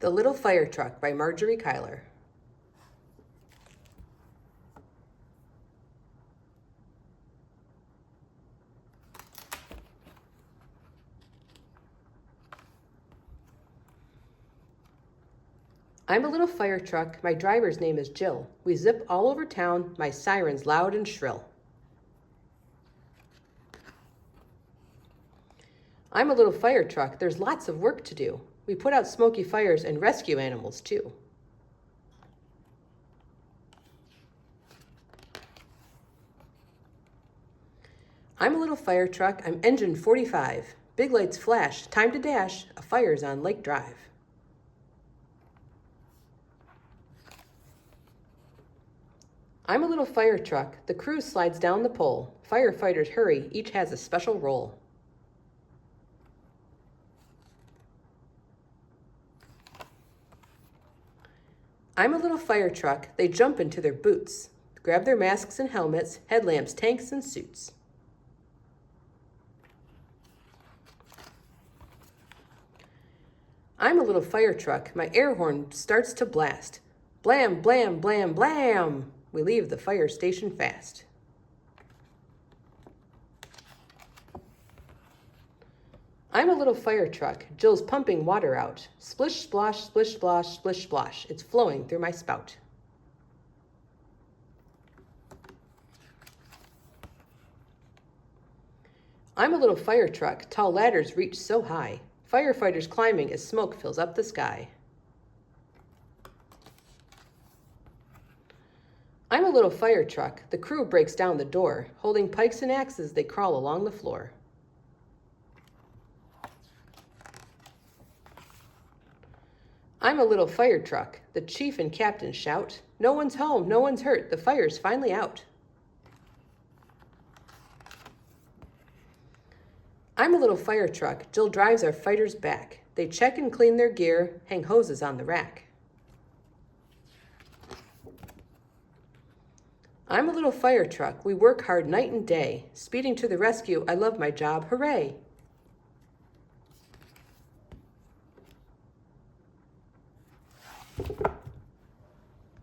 The Little Fire Truck by Marjorie Kyler. I'm a little fire truck, my driver's name is Jill. We zip all over town, my siren's loud and shrill. I'm a little fire truck, there's lots of work to do. We put out smoky fires and rescue animals too. I'm a little fire truck, I'm engine 45. Big lights flash, time to dash, a fire's on Lake Drive. I'm a little fire truck, the crew slides down the pole. Firefighters hurry, each has a special role. I'm a little fire truck, they jump into their boots, grab their masks and helmets, headlamps, tanks, and suits. I'm a little fire truck, my air horn starts to blast. Blam, blam, blam, blam! We leave the fire station fast. I'm a little fire truck, Jill's pumping water out. Splish, splosh, splish, splosh, splish, splosh. It's flowing through my spout. I'm a little fire truck, tall ladders reach so high. Firefighters climbing as smoke fills up the sky. I'm a little fire truck, the crew breaks down the door. Holding pikes and axes, they crawl along the floor. I'm a little fire truck, the chief and captain shout. No one's home, no one's hurt, the fire's finally out. I'm a little fire truck, Jill drives our fighters back. They check and clean their gear, hang hoses on the rack. I'm a little fire truck, we work hard night and day. Speeding to the rescue, I love my job, hooray!